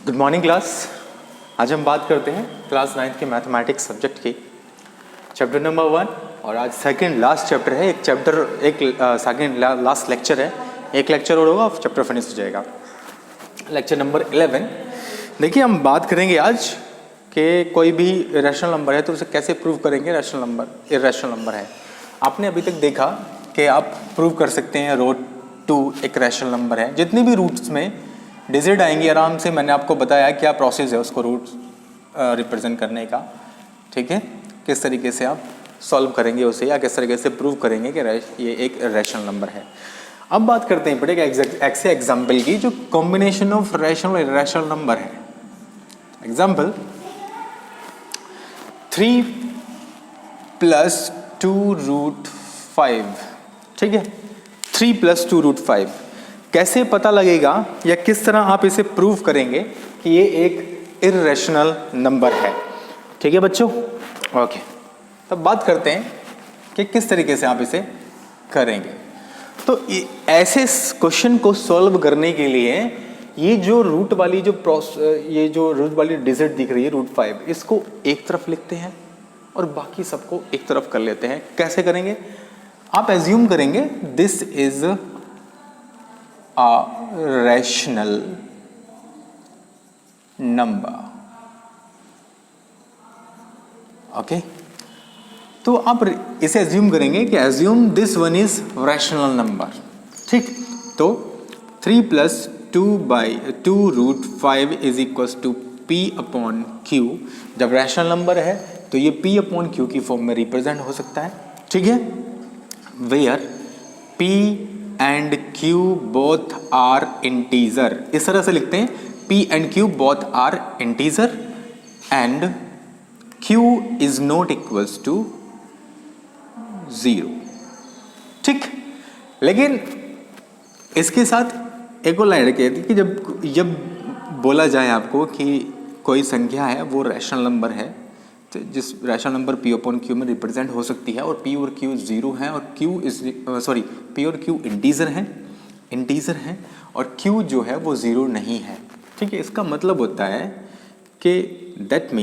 Good morning class. आज हम बात करते हैं क्लास 9th के मैथमेटिक्स सब्जेक्ट की चैप्टर नंबर 1 और आज सेकंड लास्ट चैप्टर है। एक सेकंड लास्ट लेक्चर है। एक लेक्चर और होगा, चैप्टर फिनिश हो जाएगा। Lecture number 11। देखिए हम बात करेंगे आज कि कोई भी रैशनल नंबर है तो उसे कैसे प्रूव करेंगे रैशनल नंबर इरैशनल नंबर है। आपने अभी तक देखा कि आप प्रूव कर सकते हैं रूट 2 एक रैशनल नंबर है। जितनी भी रूट्स में डिजिट आएंगी आराम से, मैंने आपको बताया क्या प्रोसेस है उसको रूट रिप्रेजेंट करने का। ठीक है, किस तरीके से आप सॉल्व करेंगे उसे या किस तरीके से प्रूव करेंगे कि ये एक रैशनल नंबर है। अब बात करते हैं बड़े ऐसे एग्जाम्पल की जो कॉम्बिनेशन ऑफ रैशनल और इरैशनल नंबर है। एग्जाम्पल 3 + 2√5। ठीक है, 3 + 2√5 कैसे पता लगेगा या किस तरह आप इसे प्रूव करेंगे कि ये एक इरैशनल नंबर है। ठीक है बच्चों, ओके। तब बात करते हैं कि किस तरीके से आप इसे करेंगे। तो ऐसे क्वेश्चन को सॉल्व करने के लिए ये जो रूट वाली डिजिट दिख रही है √5, इसको एक तरफ लिखते हैं और बाकी सबको एक तरफ कर लेते हैं। कैसे करेंगे? आप एज्यूम करेंगे this is a rational number। Okay, तो आप इसे एज्यूम करेंगे कि assume this one is rational number. ठीक, तो 3 + 2/2√5 = P/Q। जब रैशनल नंबर है तो ये P/Q की फॉर्म में रिप्रेजेंट हो सकता है। ठीक है, where P and Q both are integer। इस तरह से लिखते हैं P and Q both are integer and Q is not equals to 0। ठीक, लेकिन इसके साथ एक और लाइन रखी थी कि जब बोला जाए आपको कि कोई संख्या है वो रैशनल नंबर है, तो जिस रैशनल नंबर P/Q में रिप्रेजेंट हो सकती है और P और Q 0 है और P और Q इंटीजर हैं और Q जो है वो 0 नहीं है। ठीक है, इसका मतलब होता है कि दैट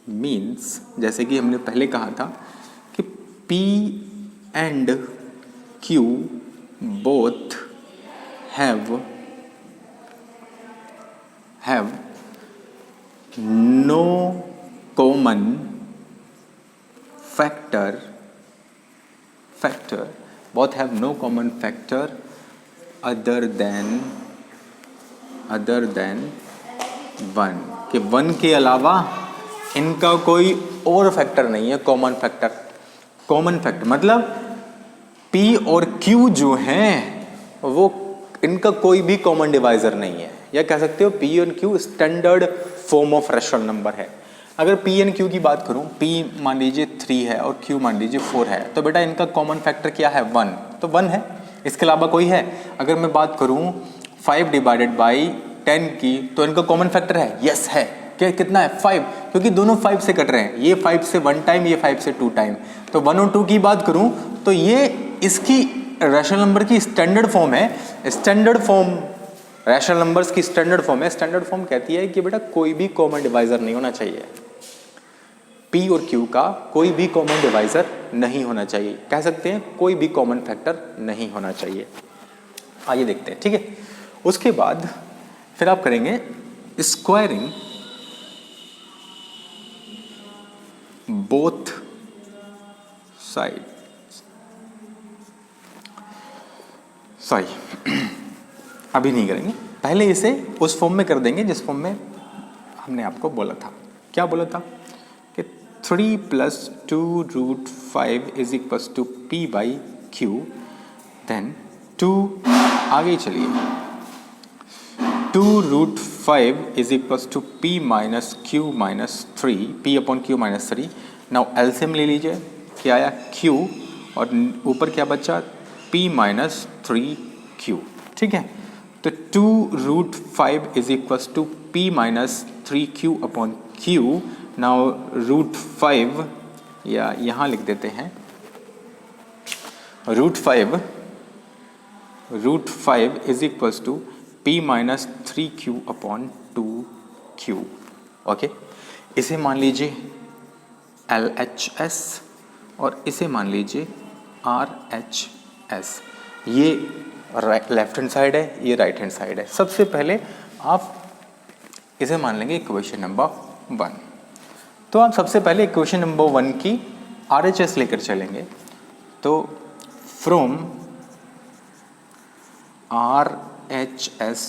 मीन्स जैसे कि हमने पहले कहा था कि P and Q both have no common factor both have no common factor other than 1। कि 1 के अलावा इनका कोई और फैक्टर नहीं है कॉमन फैक्टर मतलब P और Q जो हैं वो इनका कोई भी कॉमन डिवाइजर नहीं है, या कह सकते हो P और Q standard form of rational number है। अगर P एंड Q की बात करूं, P मान लीजिए 3 है और Q मान लीजिए 4 है, तो बेटा इनका कॉमन फैक्टर क्या है? 1। तो 1 है, इसके अलावा कोई है? अगर मैं बात करूं 5/10 की, तो इनका कॉमन फैक्टर है? यस है। क्या कितना है? 5, क्योंकि दोनों 5 से कट रहे हैं। ये 5 से 1 टाइम, ये 5 से 2 टाइम। तो 1 और 2 की बात करूं तो ये इसकी रैशनल नंबर की स्टैंडर्ड फॉर्म है। स्टैंडर्ड फॉर्म रैशनल नंबर्स की स्टैंडर्ड फॉर्म है। स्टैंडर्ड फॉर्म कहती है कि बेटा कोई भी कॉमन डिवाइजर नहीं होना चाहिए, P और Q का कोई भी कॉमन डिवाइजर नहीं होना चाहिए। कह सकते हैं कोई भी कॉमन फैक्टर नहीं होना चाहिए। आइए देखते हैं। ठीक है, उसके बाद फिर आप करेंगे स्क्वायरिंग बोथ साइड। सॉरी अभी नहीं करेंगे, पहले इसे उस फॉर्म में कर देंगे जिस फॉर्म में हमने आपको बोला था। क्या बोला था कि 3 + 2√5 = P/Q। देन 2 आगे चलिए 2√5 = P-Q - 3 P/Q - 3। नाउ एलसीएम ले लीजिए, क्या आया? Q और ऊपर क्या बचा? P - 3Q। ठीक है, तो 2√5 = P - 3Q/Q। नाउ √5 या यहाँ लिख देते हैं √5 √5 is equals to p minus 3q upon 2q। Okay, इसे मान लीजिए LHS और इसे मान लीजिए RHS। ये लेफ्ट हैंड साइड है, ये राइट हैंड साइड है। सबसे पहले आप इसे मान लेंगे इक्वेशन नंबर 1। तो आप सबसे पहले इक्वेशन नंबर 1 की RHS लेकर चलेंगे। तो फ्रॉम RHS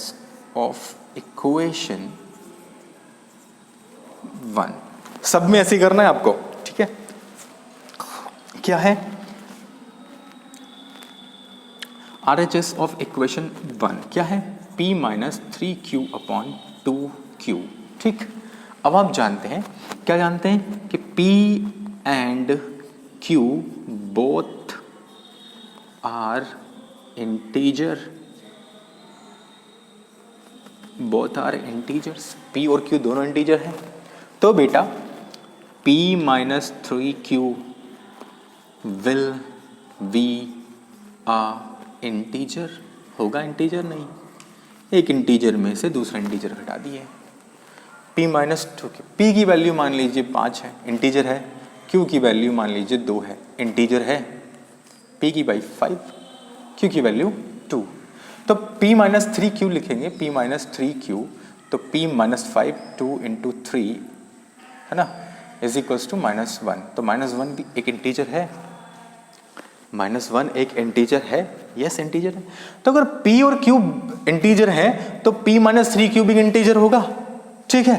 ऑफ इक्वेशन 1, सब में ऐसे करना है आपको, ठीक है। क्या है RHS ऑफ इक्वेशन 1? क्या है? p minus 3q upon 2q। ठीक, अब आप जानते हैं, क्या जानते हैं कि p and q both are integer, both are integers. p और q दोनों इंटीजर हैं। तो बेटा p minus 3q will be a integer, होगा इंटीजर? नहीं, एक इंटीजर में से दूसरा इंटीजर घटा दिए। p माइनस 2q, p की वैल्यू मान लीजिए 5 है, इंटीजर है। q की वैल्यू मान लीजिए 2 है, इंटीजर है। p की वैल्यू 5, q की वैल्यू 2। तो p माइनस 3q लिखेंगे, p माइनस 3q, तो p माइनस 5 2 इंटू 3 है ना, इज इक्वल्स टू -1। तो -1 भी एक इंटीजर है, -1 एक इंटीजर है, यस इंटीजर है। तो अगर p और q इंटीजर है तो p माइनस 3q भी इंटीजर होगा, ठीक है।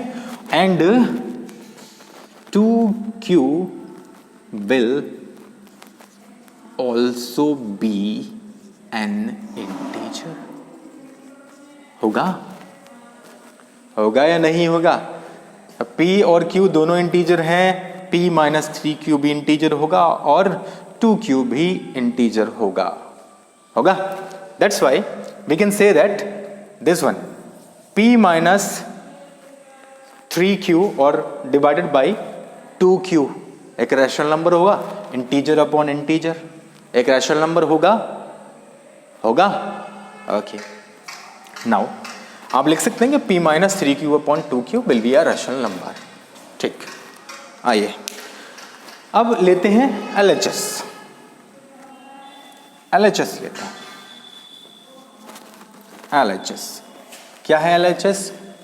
And 2q will also be N integer, होगा? होगा या नहीं होगा? p और q दोनों इंटीजर हैं, p माइनस 3q भी इंटीजर होगा और 2q भी इंटीजर होगा, होगा। That's why we can say that this one p minus 3q और डिवाइडेड बाई 2q एक रैशनल नंबर होगा, इंटीजर अपॉन इंटीजर एक रैशनल नंबर होगा, होगा। ओके, नाउ आप लिख सकते हैं कि p minus 3q upon 2q will be a rational number. ठीक, आइए अब लेते हैं LHS। LHS लेते हैं। LHS क्या है? LHS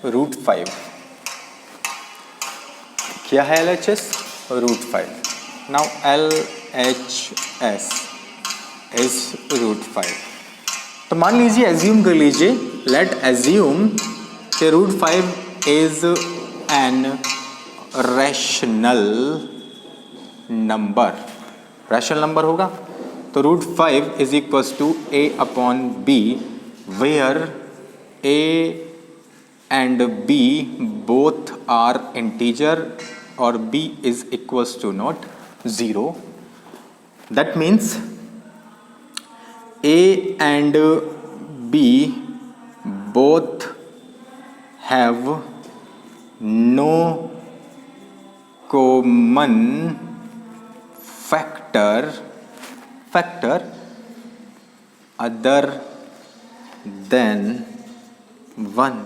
√5। क्या है LHS? √5। Now LHS is √5। तो मान लीजिए, एज्यूम कर लीजिए, लेट एज्यूम कि √5 is an rational number. Rational number होगा तो √5 is equals to a upon b, where a and b both are integer और b is equals to not 0। That means a and b both have no common factor other than 1।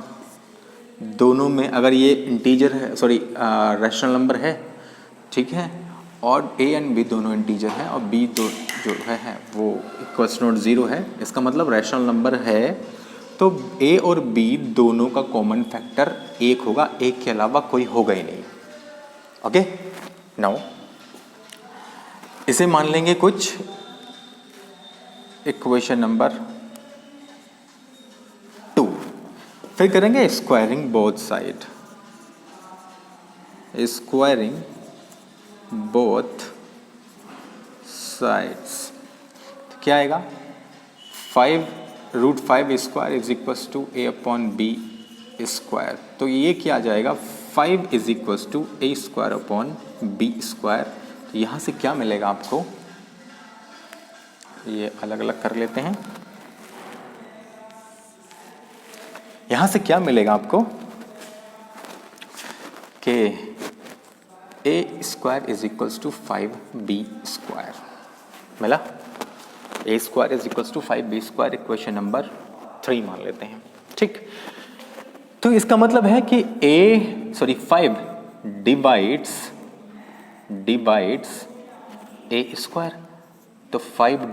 दोनों में अगर ये integer है, sorry rational number है, ठीक है, और a एंड b दोनों इंटीजर है और b जो है वो इक्वल्स नॉट 0 है, इसका मतलब रैशनल नंबर है, तो a और b दोनों का कॉमन फैक्टर 1 होगा, एक के अलावा कोई होगा ही नहीं। ओके, नाउ इसे मान लेंगे कुछ इक्वेशन नंबर 2। फिर करेंगे squaring both side, squaring both sides. क्या आएगा? 5 √5 square is equals to a upon b square. तो ये क्या आ जाएगा? 5 is equals to a square upon b square. तो यहाँ से क्या मिलेगा आपको? ये अलग अलग कर लेते हैं। यहाँ से क्या मिलेगा आपको कि a square is equals to 5b square मिला। a square is equals to 5b square equation number 3 मान लेते हैं, ठीक। तो इसका मतलब है कि 5 डिवाइड्स ए स्क्वायर, तो 5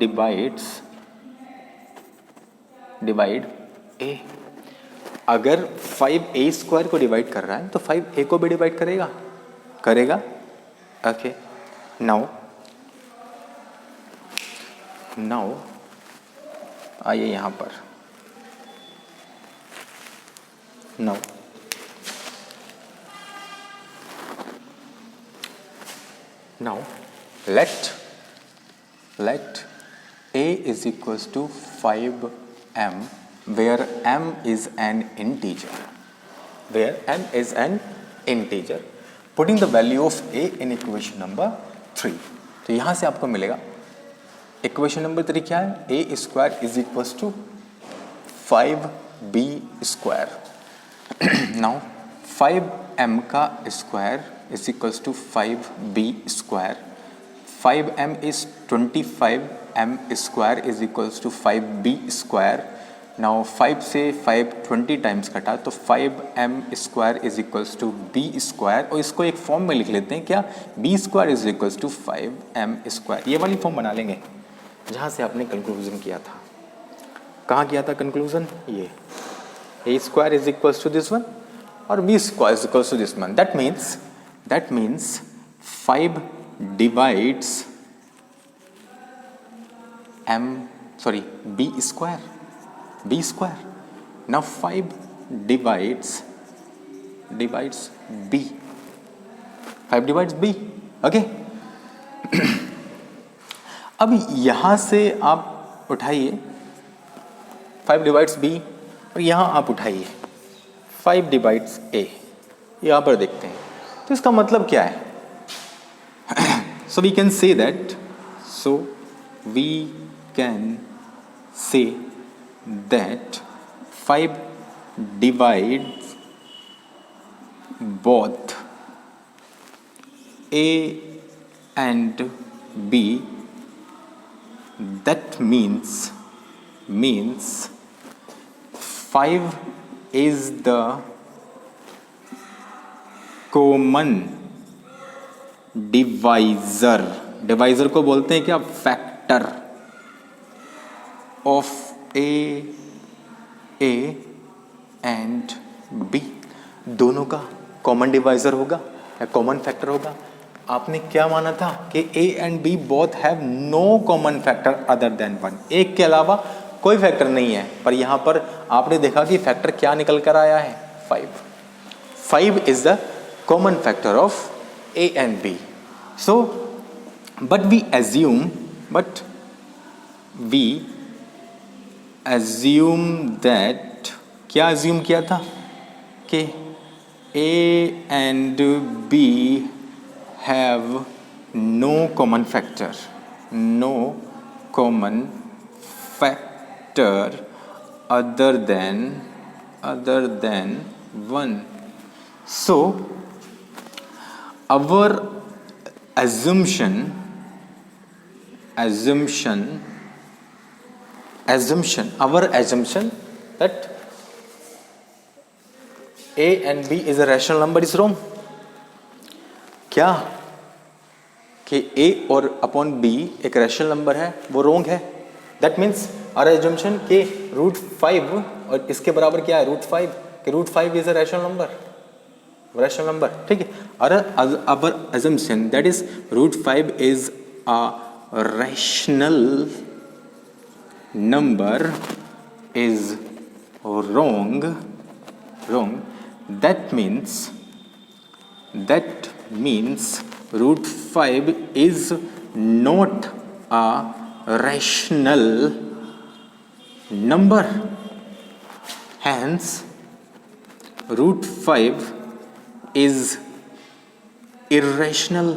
डिवाइड ए। अगर 5 ए स्क्वायर को डिवाइड कर रहा है तो 5 ए को भी डिवाइड करेगा। ओके, नाउ आइए यहाँ पर। Now let a is equals to 5m where m is an integer, putting the value of a in equation number 3। तो यहाँ से आपको मिलेगा इक्वेशन नंबर 3 क्या है, a square is equals to 5b square. Now 5m का square is equals to 5b square, 5m is 25, m square is equals to 5b square. Now 5 से 5 20 times कटा तो 5m square is equals to b square, और इसको एक form में लिख लेते हैं क्या, b square is equals to 5m square. ये वाली फॉर्म बना लेंगे जहाँ से आपने कंक्लूजन किया था। कहाँ किया था कंक्लूजन, ये a square is equals to this one और b square is equals to this one. That means 5 divides b square। Now 5 divides b। 5 divides b, okay. अब यहां से आप उठाइए 5 divides b और यहां आप उठाइए 5 divides a, यहां पर देखते हैं। तो इसका मतलब क्या है, so we can say that 5 divides both a and b। That means 5 is the common divisor को बोलते हैं क्या, factor of A and B. दोनों का कॉमन डिवाइजर होगा या कॉमन फैक्टर होगा। आपने क्या माना था कि A and B both have no common factor other than 1, एक के अलावा कोई फैक्टर नहीं है। पर यहाँ पर आपने देखा कि फैक्टर क्या निकल कर आया है, 5 is the common factor of A and B। So, but we assume that क्या assume किया था कि A and B have no common factor other than 1। So our assumption that a and b is a rational number is wrong। क्या कि a और upon b एक rational number है, वो रॉन्ग है। दैट मीन्स आवर assumption कि √5 और इसके बराबर क्या है √5, कि √5 इज अ रैशनल नंबर, ठीक है। our assumption that is √5 is a rational number is wrong। That means √5 is not a rational number, hence √5 is irrational।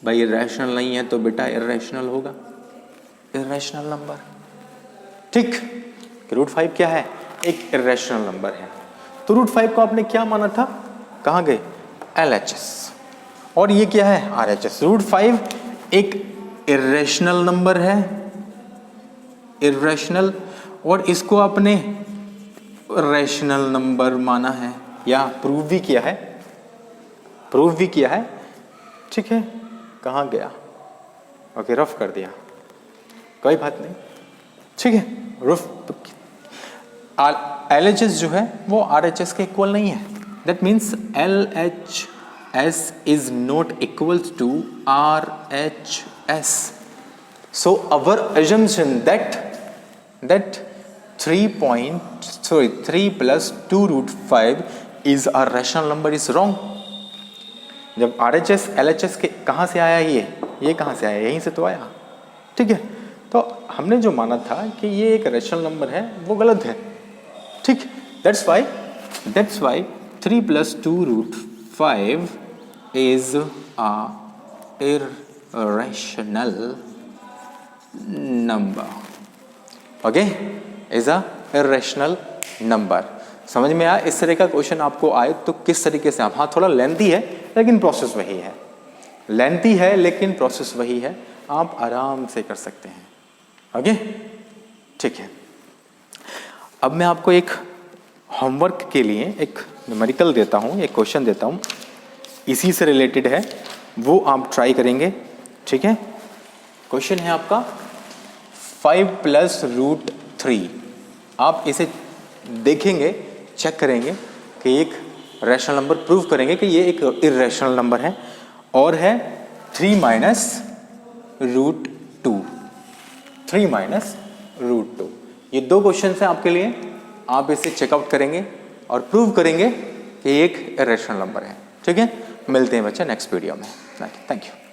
भाई irrational नहीं है तो बेटा irrational होगा, irrational नंबर, ठीक। √5 क्या है, एक irrational नंबर है। तो √5 को आपने क्या माना था, कहाँ गए, LHS, और ये क्या है RHS। √5 एक irrational नंबर है, irrational, और इसको आपने रैशनल नंबर माना है या प्रूव भी किया है, ठीक है। कहाँ गया? ओके, रफ कर दिया, कोई बात नहीं, ठीक है। रफ LHS जो है वो RHS के इक्वल नहीं है। That means LHS is not equals to RHS। So our assumption that 3 plus 2 root 5 is a rational number is wrong। जब RHS LHS के कहाँ से आया, ये कहाँ से आया? यहीं से तो आया, ठीक है। तो हमने जो माना था कि ये एक रैशनल नंबर है वो गलत है, ठीक। That's why 3 plus 2 root 5 is a irrational number। Okay, is a irrational number. समझ में आया? इस तरह का क्वेश्चन आपको आए तो किस तरीके से आप, हाँ थोड़ा लेंथी है लेकिन प्रोसेस वही है, आप आराम से कर सकते हैं। ओके, ठीक है। अब मैं आपको एक होमवर्क के लिए एक न्यूमेरिकल देता हूँ, एक क्वेश्चन देता हूँ, इसी से रिलेटेड है, वो आप ट्राई करेंगे, ठीक है। क्वेश्चन है आपका 5 plus root 3। आप इसे देखेंगे, चेक करेंगे कि एक रैशनल नंबर, प्रूव करेंगे कि ये एक इर्रेशनल नंबर है, और है 3 minus root 2। ये दो क्वेश्चन हैं आपके लिए, आप इसे चेकआउट करेंगे और प्रूव करेंगे कि एक इर्रेशनल नंबर है, ठीक है। मिलते हैं बच्चा नेक्स्ट वीडियो में। Thank you.